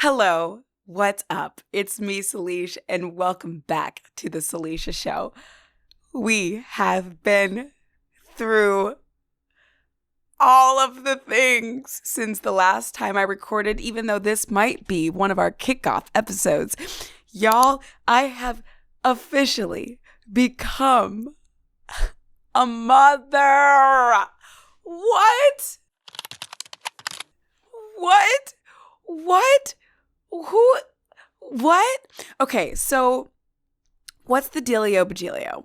Hello, what's up? It's me, Salisha, and welcome back to the Salisha Show. We have been through all of the things since the last time I recorded, even though this might be one of our kickoff episodes. Y'all, I have officially become a mother. What? Who? What? Okay, so what's the dealio bajilio?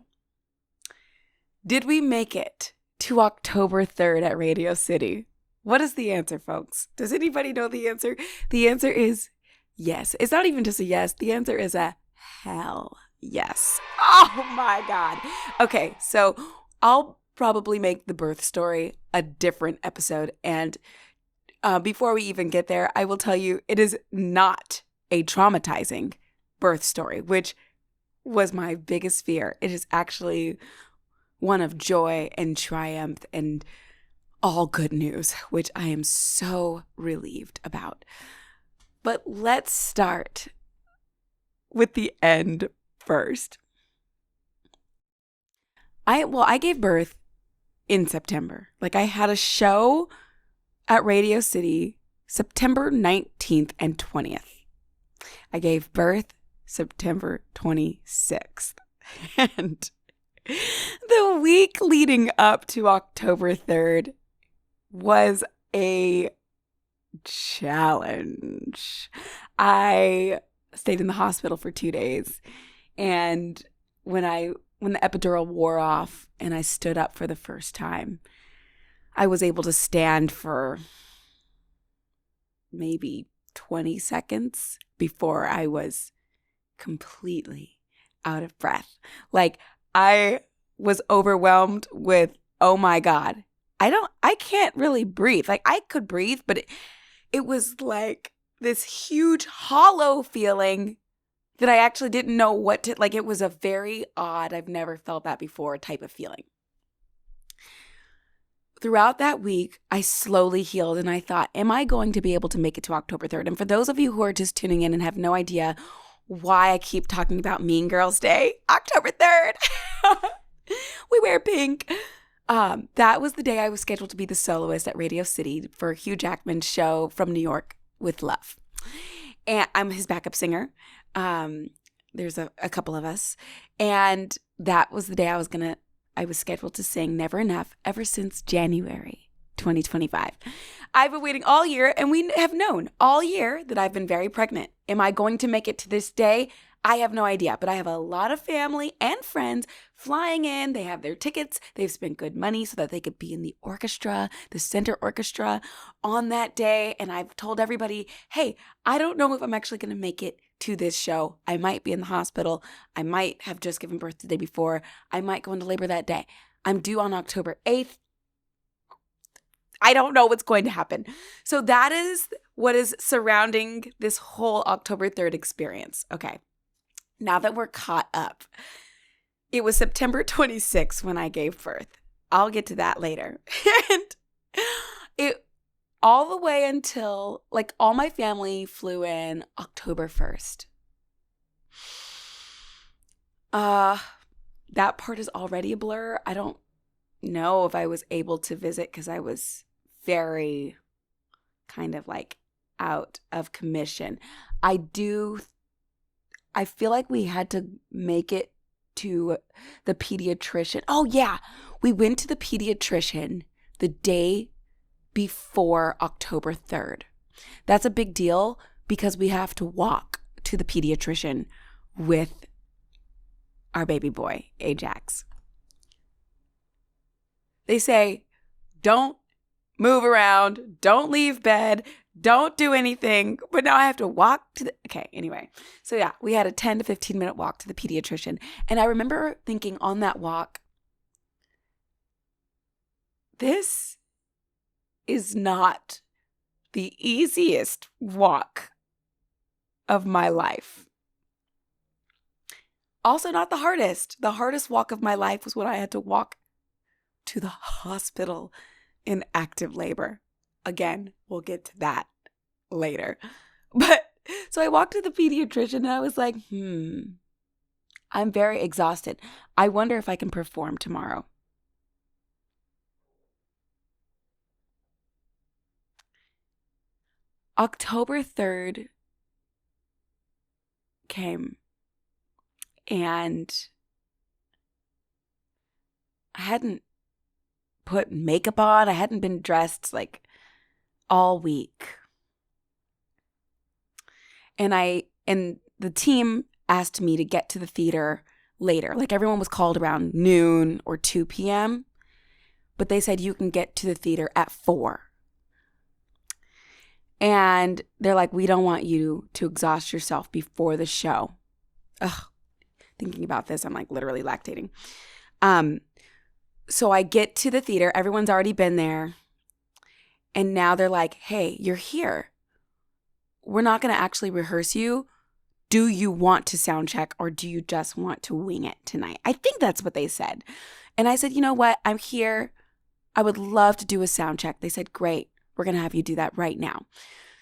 Did we make it to October 3rd at Radio City? What is the answer, folks? Does anybody know the answer? The answer is yes. It's not even just a yes. The answer is a hell yes. Oh my God. Okay, so I'll probably make the birth story a different episode. And before we even get there, I will tell you it is not a traumatizing birth story, which was my biggest fear. It is actually one of joy and triumph and all good news, which I am so relieved about. But let's start with the end first. I gave birth in September. Like, I had a show at Radio City September 19th and 20th. I gave birth September 26th. And the week leading up to October 3rd was a challenge. I stayed in the hospital for 2 days, and when the epidural wore off and I stood up for the first time, I was able to stand for maybe 20 seconds before I was completely out of breath. Like, I was overwhelmed with, oh my God, I can't really breathe. Like, I could breathe, but it was like this huge hollow feeling that I actually didn't know what to, like, it was a very odd, I've never felt that before type of feeling. Throughout that week, I slowly healed, and I thought, am I going to be able to make it to October 3rd? And for those of you who are just tuning in and have no idea why I keep talking about Mean Girls Day, October 3rd, we wear pink. That was the day I was scheduled to be the soloist at Radio City for Hugh Jackman's show From New York with Love. And I'm his backup singer. There's a couple of us. And that was the day I was scheduled to sing Never Enough ever since January 2025. I've been waiting all year, and we have known all year that I've been very pregnant. Am I going to make it to this day? I have no idea, but I have a lot of family and friends flying in. They have their tickets. They've spent good money so that they could be in the orchestra, the center orchestra on that day. And I've told everybody, hey, I don't know if I'm actually going to make it to this show. I might be in the hospital. I might have just given birth the day before. I might go into labor that day. I'm due on October 8th. I don't know what's going to happen. So that is what is surrounding this whole October 3rd experience. Okay. Now that we're caught up, it was September 26th when I gave birth. I'll get to that later. And it all the way until, like, all my family flew in October 1st. That part is already a blur. I don't know if I was able to visit because I was very kind of like out of commission. I feel like we had to make it to the pediatrician. Oh yeah, we went to the pediatrician the day before October 3rd. That's a big deal because we have to walk to the pediatrician with our baby boy, Ajax. They say, don't move around, don't leave bed, don't do anything. But now I have to walk to the... Okay, anyway. So yeah, we had a 10 to 15 minute walk to the pediatrician. And I remember thinking on that walk, this is not the easiest walk of my life. Also not the hardest. The hardest walk of my life was when I had to walk to the hospital in active labor. Again, we'll get to that later. But So I walked to the pediatrician and I was like, I'm very exhausted. I wonder if I can perform tomorrow. October 3rd came and I hadn't put makeup on. I hadn't been dressed like all week. And the team asked me to get to the theater later. Like everyone was called around noon or 2 p.m. But they said you can get to the theater at 4. And they're like, we don't want you to exhaust yourself before the show. Ugh, thinking about this, I'm like literally lactating. So I get to the theater. Everyone's already been there. And now they're like, hey, you're here. We're not going to actually rehearse you. Do you want to sound check or do you just want to wing it tonight? I think that's what they said. And I said, you know what? I'm here. I would love to do a sound check. They said, great. We're going to have you do that right now.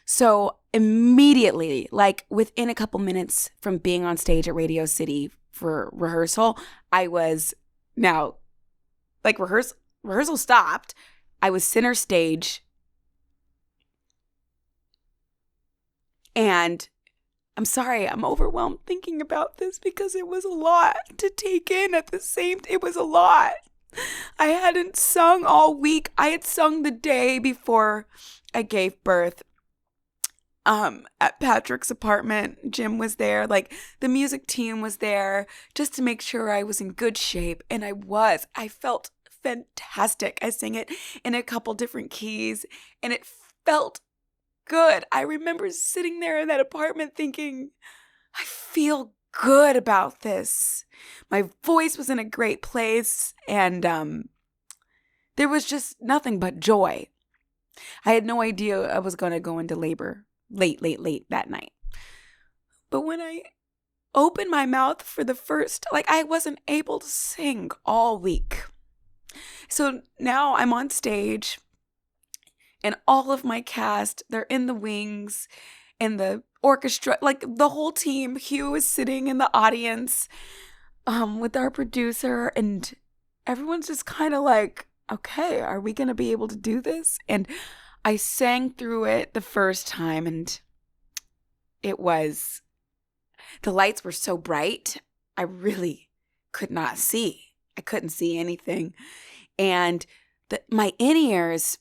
So immediately, like within a couple minutes from being on stage at Radio City for rehearsal, I was now like rehearsal stopped. I was center stage. And I'm sorry, I'm overwhelmed thinking about this because it was a lot to take in at the same time. It was a lot. I hadn't sung all week. I had sung the day before I gave birth at Patrick's apartment. Jim was there. Like the music team was there just to make sure I was in good shape. And I was. I felt fantastic. I sang it in a couple different keys and it felt good. I remember sitting there in that apartment thinking, I feel good about this. My voice was in a great place and there was just nothing but joy. I had no idea I was going to go into labor late that night. But when I opened my mouth for the first, I wasn't able to sing all week. So now I'm on stage and all of my cast, they're in the wings and the orchestra, like the whole team. Hugh is sitting in the audience with our producer and everyone's just kind of like, okay, are we going to be able to do this? And I sang through it the first time and the lights were so bright, I really could not see. I couldn't see anything. And my in-ears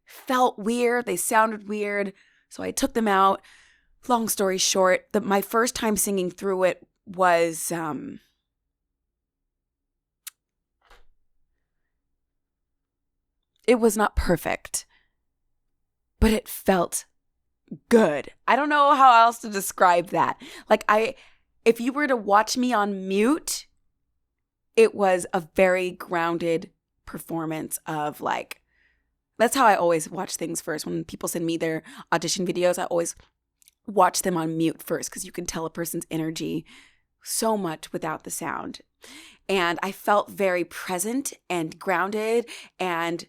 felt weird. They sounded weird. So I took them out. Long story short, my first time singing through it was it was not perfect, but it felt good. I don't know how else to describe that. If you were to watch me on mute, it was a very grounded performance of that's how I always watch things first. When people send me their audition videos, I always watch them on mute first because you can tell a person's energy so much without the sound. And I felt very present and grounded and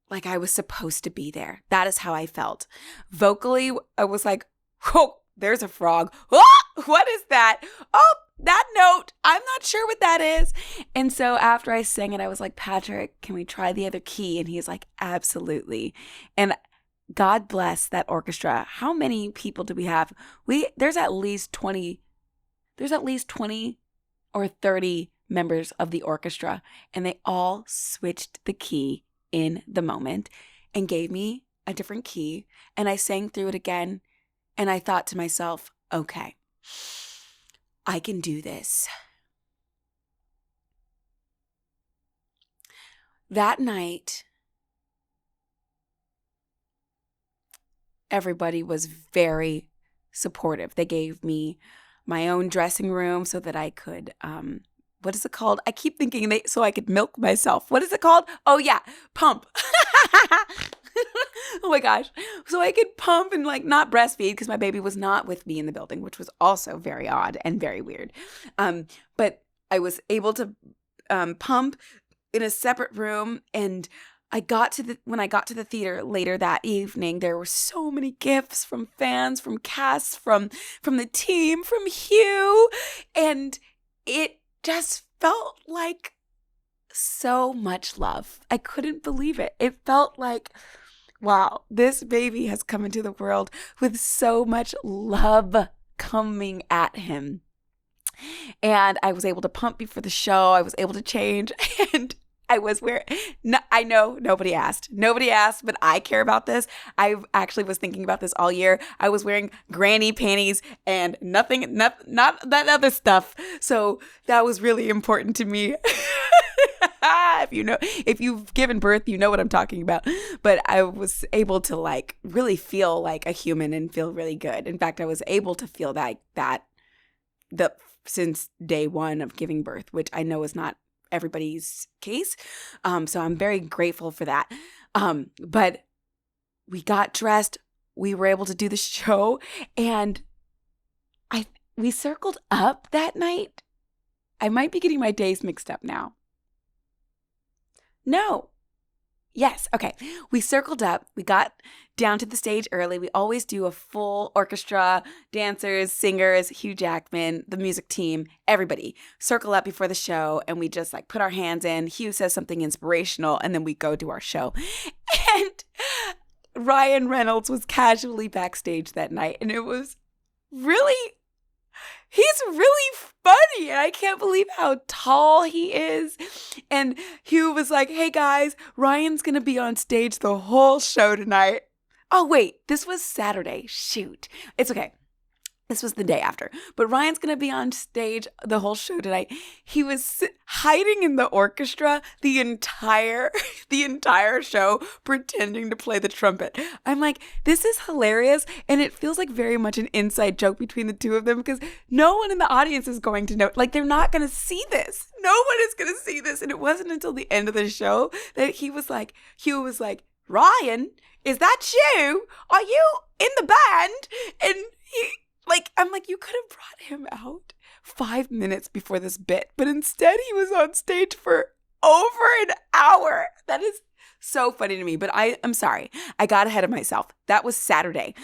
like I was supposed to be there. That is how I felt. Vocally, I was like, oh, there's a frog. Oh, what is that? Oh, that note. I'm not sure what that is. And so after I sang it, I was like, Patrick, can we try the other key? And he's like, absolutely. And God bless that orchestra. How many people do we have? There's at least 20 or 30 members of the orchestra, and they all switched the key in the moment and gave me a different key. And I sang through it again. And I thought to myself, okay, I can do this. That night, everybody was very supportive. They gave me my own dressing room so that I could, what is it called? I keep thinking so I could milk myself. What is it called? Oh yeah, pump. Oh my gosh. So I could pump and not breastfeed because my baby was not with me in the building, which was also very odd and very weird. But I was able to pump in a separate room and when I got to the theater later that evening, there were so many gifts from fans, from cast, from the team, from Hugh, and it just felt like so much love. I couldn't believe it. It felt like, wow, this baby has come into the world with so much love coming at him. And I was able to pump before the show. I was able to change, and I was wearing, no, I know nobody asked, but I care about this. I actually was thinking about this all year. I was wearing granny panties and not that other stuff. So that was really important to me. If you've given birth, you know what I'm talking about. But I was able to like really feel like a human and feel really good. In fact, I was able to feel that since day one of giving birth, which I know is not everybody's case. So I'm very grateful for that. But we got dressed, we were able to do the show, and we circled up that night. I might be getting my days mixed up now. No. Yes. Okay. We circled up. We got down to the stage early. We always do a full orchestra, dancers, singers, Hugh Jackman, the music team, everybody circle up before the show, and we just like put our hands in. Hugh says something inspirational, and then we go do our show. And Ryan Reynolds was casually backstage that night, and it was he's really funny, and I can't believe how tall he is. And Hugh was like, hey guys, Ryan's going to be on stage the whole show tonight. Oh, wait, this was Saturday. Shoot. It's okay. This was the day after. But Ryan's going to be on stage the whole show tonight. He was hiding in the orchestra the entire show, pretending to play the trumpet. I'm like, this is hilarious. And it feels like very much an inside joke between the two of them, because no one in the audience is going to know. Like, they're not going to see this. No one is going to see this. And it wasn't until the end of the show that Hugh was like, Ryan, is that you? Are you in the band? And I'm like, you could have brought him out 5 minutes before this bit, but instead he was on stage for over an hour. That is so funny to me, but I'm sorry. I got ahead of myself. That was Saturday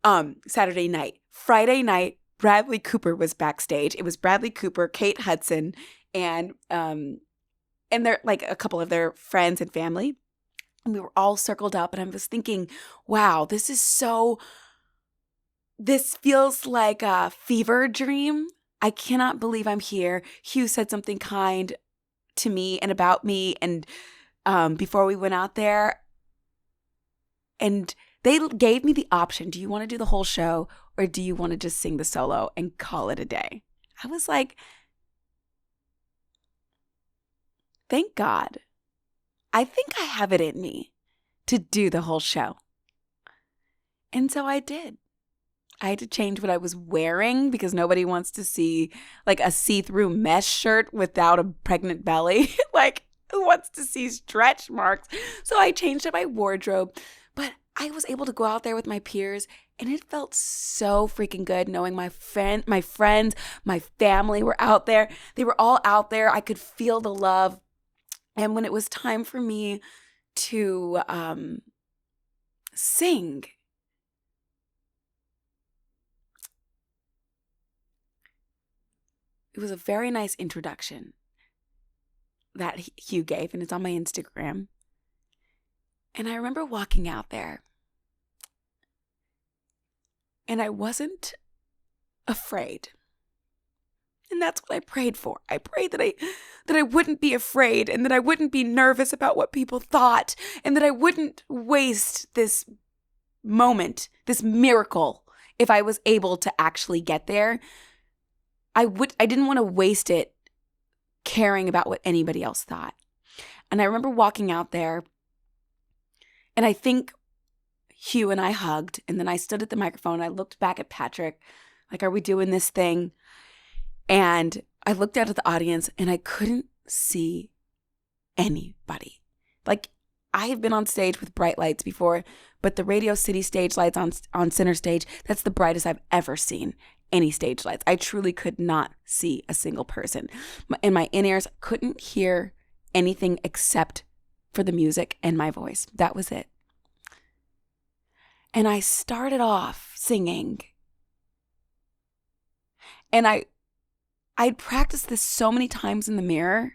night. Friday night, Bradley Cooper was backstage. It was Bradley Cooper, Kate Hudson, and they're like a couple of their friends and family. And we were all circled up, and I was thinking, wow, this feels like a fever dream. I cannot believe I'm here. Hugh said something kind to me and about me, and before we went out there, and they gave me the option. Do you want to do the whole show, or do you want to just sing the solo and call it a day? I was like, thank God. I think I have it in me to do the whole show. And so I did. I had to change what I was wearing because nobody wants to see like a see-through mesh shirt without a pregnant belly. Like, who wants to see stretch marks? So I changed up my wardrobe, but I was able to go out there with my peers, and it felt so freaking good knowing my friends, my family were out there. They were all out there. I could feel the love. And when it was time for me to sing, it was a very nice introduction that Hugh gave, and it's on my Instagram. And I remember walking out there, and I wasn't afraid. And that's what I prayed for. I prayed that I wouldn't be afraid, and that I wouldn't be nervous about what people thought, and that I wouldn't waste this moment, this miracle, if I was able to actually get there. I didn't want to waste it caring about what anybody else thought. And I remember walking out there, and I think Hugh and I hugged, and then I stood at the microphone, and I looked back at Patrick, like, are we doing this thing? And I looked out at the audience, and I couldn't see anybody. Like, I have been on stage with bright lights before, but the Radio City stage lights on center stage, that's the brightest I've ever seen any stage lights. I truly could not see a single person. In my in-ears, couldn't hear anything except for the music and my voice. That was it. And I started off singing. And I'd practiced this so many times in the mirror.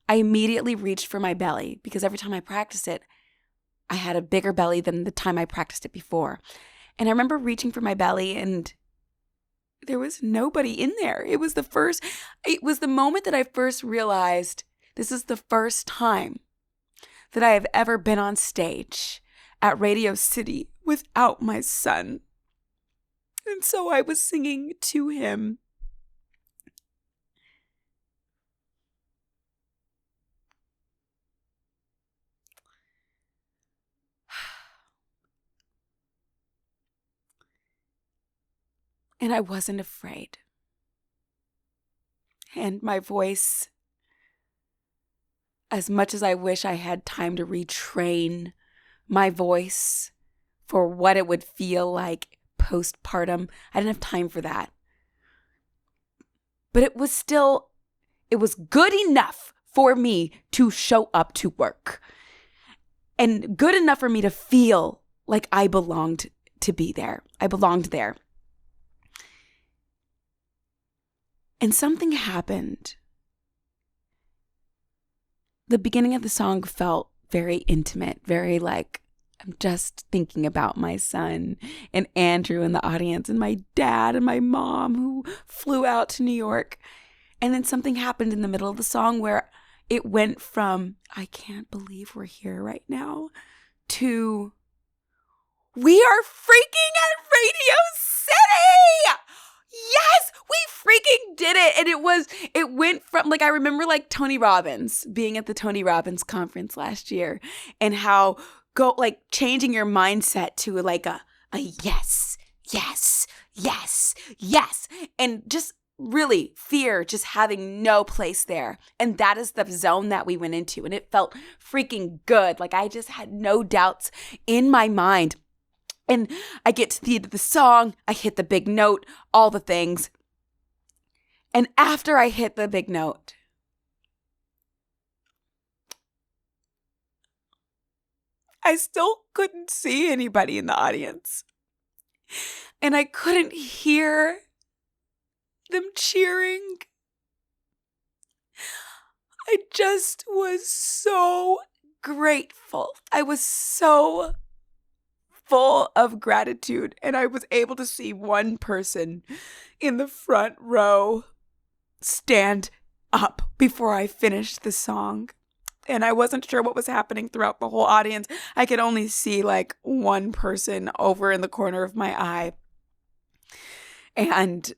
I immediately reached for my belly because every time I practiced it, I had a bigger belly than the time I practiced it before. And I remember reaching for my belly and there was nobody in there. It was the moment that I first realized this is the first time that I have ever been on stage at Radio City without my son. And so I was singing to him. And I wasn't afraid. And my voice, as much as I wish I had time to retrain my voice for what it would feel like postpartum, I didn't have time for that. But it was good enough for me to show up to work. And good enough for me to feel like I belonged to be there. I belonged there. And something happened. The beginning of the song felt very intimate, very like, I'm just thinking about my son and Andrew in the audience and my dad and my mom who flew out to New York. And then something happened in the middle of the song where it went from, I can't believe we're here right now, to, we are freaking at Radio City! Yes, we freaking did it. And it went from, like, I remember like Tony Robbins, being at the Tony Robbins conference last year, and how changing your mindset to like a yes, yes, yes, yes. And just really fear just having no place there. And that is the zone that we went into. And it felt freaking good. Like I just had no doubts in my mind. And I get to the end of the song, I hit the big note, all the things. And after I hit the big note, I still couldn't see anybody in the audience. And I couldn't hear them cheering. I just was so grateful. I was so full of gratitude, and I was able to see one person in the front row stand up before I finished the song. And I wasn't sure what was happening throughout the whole audience. I could only see like one person over in the corner of my eye. And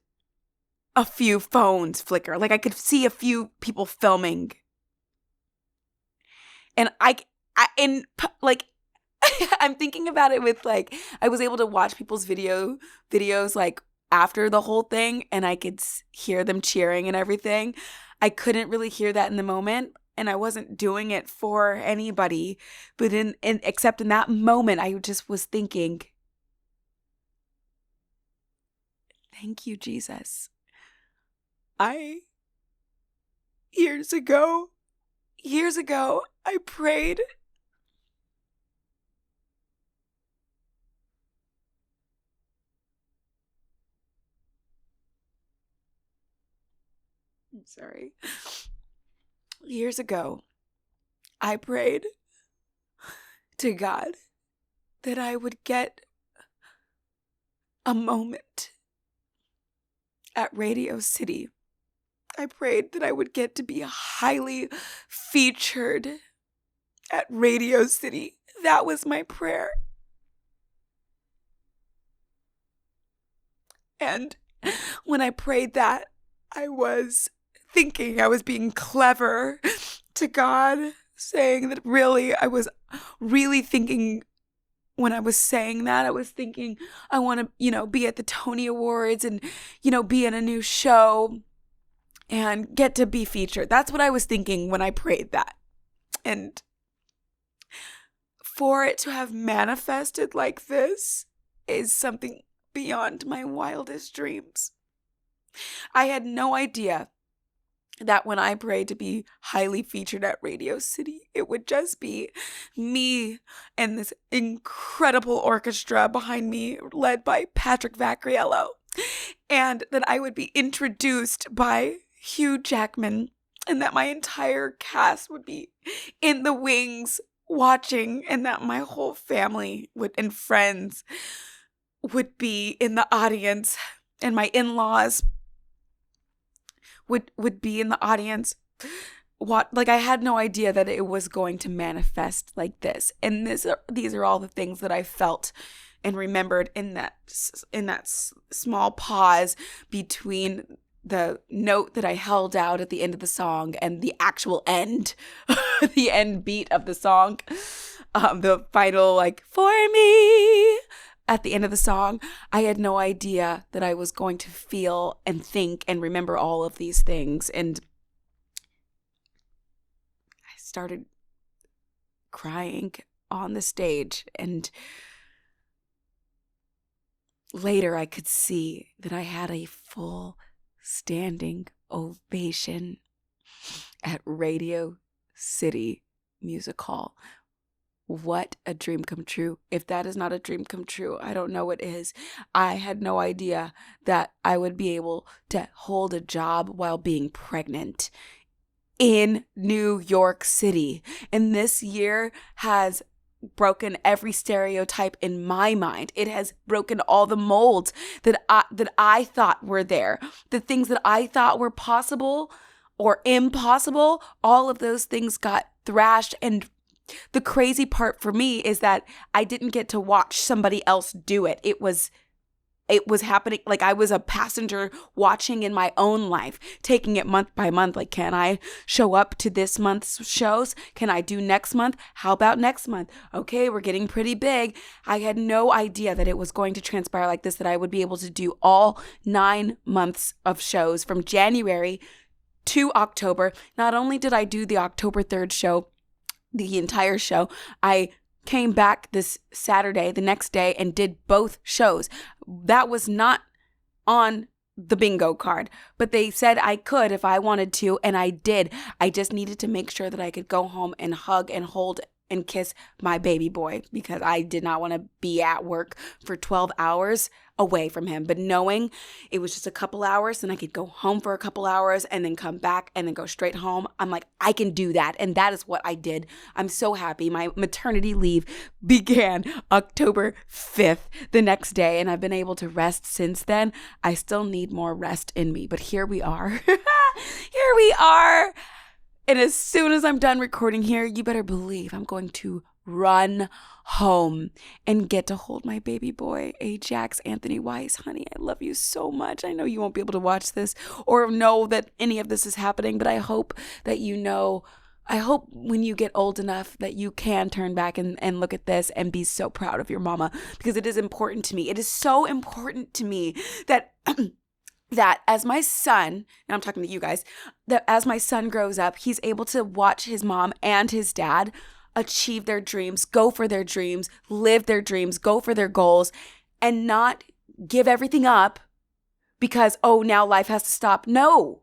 a few phones flicker. Like I could see a few people filming. And I'm thinking about it with like, I was able to watch people's videos like after the whole thing, and I could hear them cheering and everything. I couldn't really hear that in the moment, and I wasn't doing it for anybody, but except in that moment, I just was thinking, thank you, Jesus. Years ago, I prayed. I'm sorry. Years ago, I prayed to God that I would get a moment at Radio City. I prayed that I would get to be highly featured at Radio City. That was my prayer. And when I prayed that, I was thinking I was being clever to God, saying that really, I was really thinking when I was saying that, I was thinking I want to, be at the Tony Awards and, be in a new show and get to be featured. That's what I was thinking when I prayed that. And for it to have manifested like this is something beyond my wildest dreams. I had no idea that when I prayed to be highly featured at Radio City, it would just be me and this incredible orchestra behind me led by Patrick Vacariello. And that I would be introduced by Hugh Jackman, and that my entire cast would be in the wings watching, and that my whole family and friends would be in the audience, and my in-laws would be in the audience. Like, I had no idea that it was going to manifest like this. And these are all the things that I felt and remembered in that small pause between the note that I held out at the end of the song and the actual end, the end beat of the song, the final, like, for me at the end of the song. I had no idea that I was going to feel and think and remember all of these things. And I started crying on the stage, and later I could see that I had a full standing ovation at Radio City Music Hall. What a dream come true. If that is not a dream come true, I don't know what is. I had no idea that I would be able to hold a job while being pregnant in New York City. And this year has broken every stereotype in my mind. It has broken all the molds that I thought were there. The things that I thought were possible or impossible, all of those things got thrashed. And the crazy part for me is that I didn't get to watch somebody else do it. It was happening. Like, I was a passenger watching in my own life, taking it month by month. Like, can I show up to this month's shows? Can I do next month? How about next month? Okay, we're getting pretty big. I had no idea that it was going to transpire like this, that I would be able to do all 9 months of shows from January to October. Not only did I do the October 3rd show, the entire show, I came back this Saturday, the next day, and did both shows. That was not on the bingo card, but they said I could if I wanted to, and I did. I just needed to make sure that I could go home and hug and hold and kiss my baby boy, because I did not want to be at work for 12 hours away from him. But knowing it was just a couple hours, and I could go home for a couple hours and then come back and then go straight home, I'm like, I can do that. And that is what I did. I'm so happy. My maternity leave began October 5th, the next day, and I've been able to rest since then. I still need more rest in me, but here we are. Here we are. And as soon as I'm done recording here, you better believe I'm going to run home and get to hold my baby boy, Ajax Anthony Weiss. Honey, I love you so much. I know you won't be able to watch this or know that any of this is happening, but I hope that you know, I hope when you get old enough that you can turn back and look at this and be so proud of your mama, because it is important to me. It is so important to me that that as my son, and I'm talking to you guys, that as my son grows up, he's able to watch his mom and his dad achieve their dreams, go for their dreams, live their dreams, go for their goals, and not give everything up because, oh, now life has to stop. No.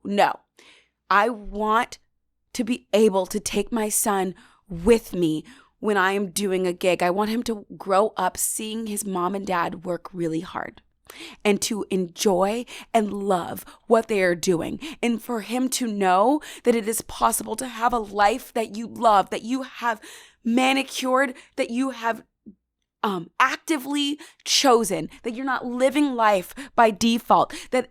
I want to be able to take my son with me when I am doing a gig. I want him to grow up seeing his mom and dad work really hard, and to enjoy and love what they are doing. And for him to know that it is possible to have a life that you love, that you have manicured, that you have actively chosen, that you're not living life by default, that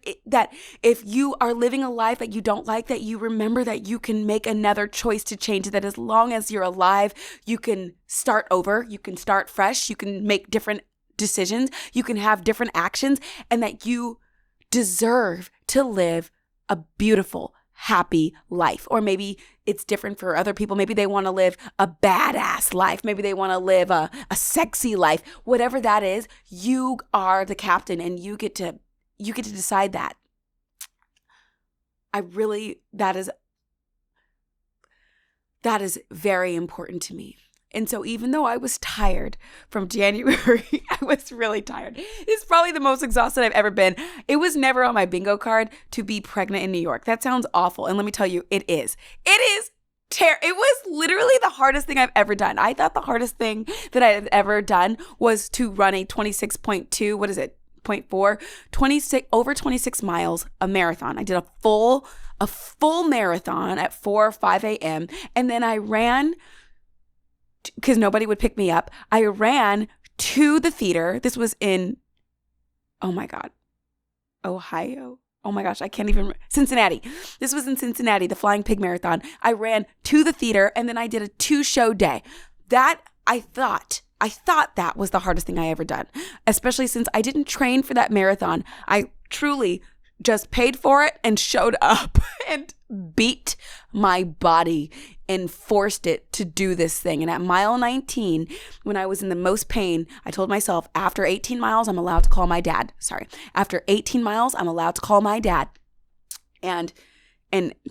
if you are living a life that you don't like, that you remember that you can make another choice to change it, that as long as you're alive, you can start over, you can start fresh, you can make different decisions, you can have different actions, and that you deserve to live a beautiful, happy life. Or maybe it's different for other people. Maybe they want to live a badass life. Maybe they want to live a sexy life. Whatever that is, you are the captain, and you get to decide that. That is very important to me. And so even though I was tired from January, I was really tired. It's probably the most exhausted I've ever been. It was never on my bingo card to be pregnant in New York. That sounds awful. And let me tell you, it is. It is it was literally the hardest thing I've ever done. I thought the hardest thing that I had ever done was to run a 26.2, what is it? 0.4, 26 over 26 miles, a marathon. I did a full marathon at 4 or 5 a.m. And then I ran, because nobody would pick me up. I ran to the theater. This was in, oh my God, Ohio. Oh my gosh, I can't even, Cincinnati. This was in Cincinnati, the Flying Pig Marathon. I ran to the theater and then I did a 2-show day. That I thought that was the hardest thing I ever done, especially since I didn't train for that marathon. I truly just paid for it and showed up and beat my body and forced it to do this thing. And at mile 19, when I was in the most pain, I told myself, after 18 miles, I'm allowed to call my dad. After 18 miles, I'm allowed to call my dad and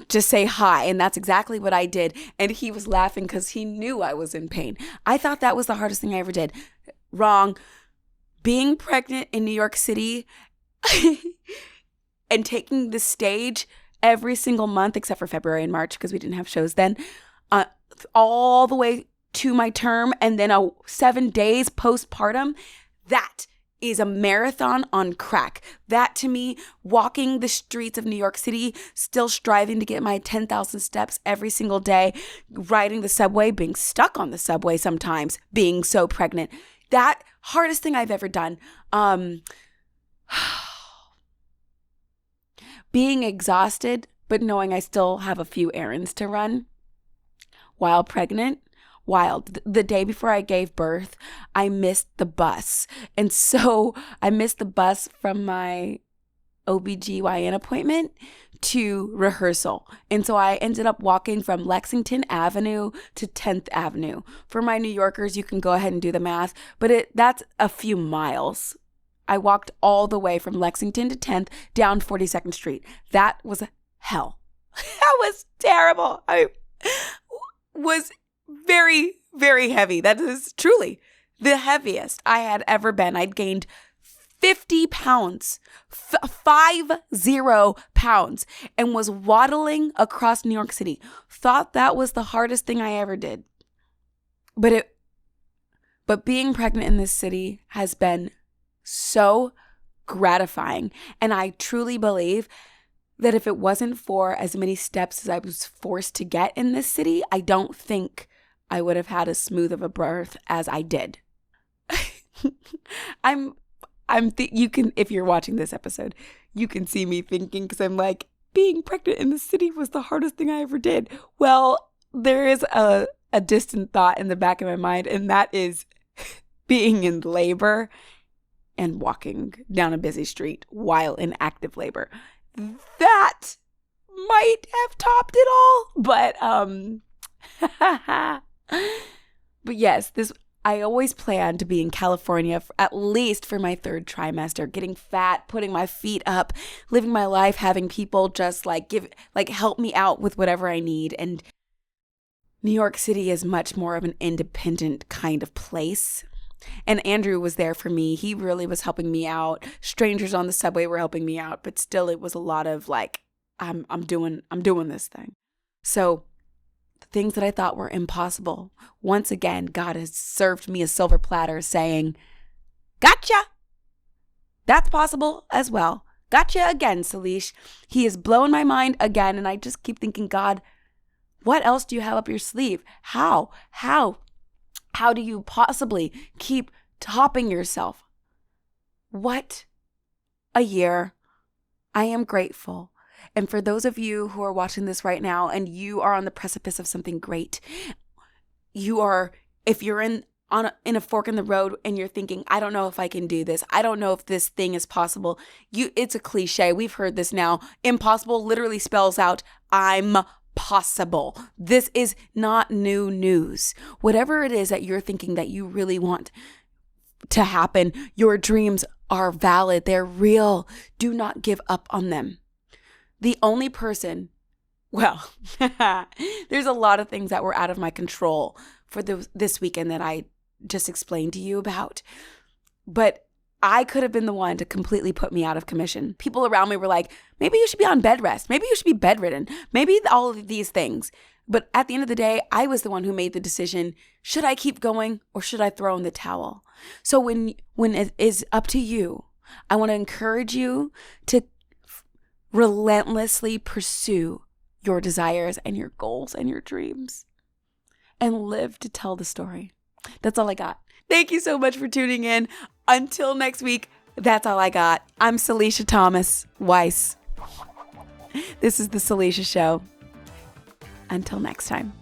just say hi. And that's exactly what I did. And he was laughing because he knew I was in pain. I thought that was the hardest thing I ever did. Wrong. Being pregnant in New York City and taking the stage every single month except for February and March because we didn't have shows then, all the way to my term, and then 7 days postpartum, that is a marathon on crack. That to me, walking the streets of New York City, still striving to get my 10,000 steps every single day, riding the subway, being stuck on the subway sometimes, being so pregnant. That hardest thing I've ever done. Being exhausted, but knowing I still have a few errands to run while pregnant. Wild. The day before I gave birth, I missed the bus. And so I missed the bus from my OBGYN appointment to rehearsal. And so I ended up walking from Lexington Avenue to 10th Avenue. For my New Yorkers, you can go ahead and do the math, but that's a few miles. I walked all the way from Lexington to 10th down 42nd Street. That was hell. That was terrible. I was very, very heavy. That is truly the heaviest I had ever been. I'd gained 50 pounds, 50 pounds, and was waddling across New York City. Thought that was the hardest thing I ever did. But being pregnant in this city has been so gratifying. And I truly believe that if it wasn't for as many steps as I was forced to get in this city, I don't think I would have had as smooth of a birth as I did. You can, if you're watching this episode, you can see me thinking, because I'm like, being pregnant in the city was the hardest thing I ever did. Well, there is a distant thought in the back of my mind, and that is being in labor and walking down a busy street while in active labor. That might have topped it all, but yes, I always planned to be in California at least for my 3rd trimester, getting fat, putting my feet up, living my life, having people just help me out with whatever I need. And New York City is much more of an independent kind of place. And Andrew was there for me. He really was helping me out. Strangers on the subway were helping me out, but still it was a lot of I'm doing this thing. So the things that I thought were impossible, once again, God has served me a silver platter saying, gotcha. That's possible as well. Gotcha again, Salisha. He is blowing my mind again. And I just keep thinking, God, what else do you have up your sleeve? How do you possibly keep topping yourself? What a year. I am grateful. And for those of you who are watching this right now and you are on the precipice of something great, if you're in a fork in the road and you're thinking, I don't know if I can do this. I don't know if this thing is possible. It's a cliche. We've heard this now. Impossible literally spells out, I'm possible. This is not new news. Whatever it is that you're thinking that you really want to happen, your dreams are valid. They're real. Do not give up on them. The only person Well, there's a lot of things that were out of my control for this weekend that I just explained to you about. But I could have been the one to completely put me out of commission. People around me were like, maybe you should be on bed rest. Maybe you should be bedridden. Maybe all of these things. But at the end of the day, I was the one who made the decision. Should I keep going or should I throw in the towel? So when it is up to you, I want to encourage you to relentlessly pursue your desires and your goals and your dreams and live to tell the story. That's all I got. Thank you so much for tuning in. Until next week, that's all I got. I'm Salisha Thomas Weiss. This is The Salisha Show. Until next time.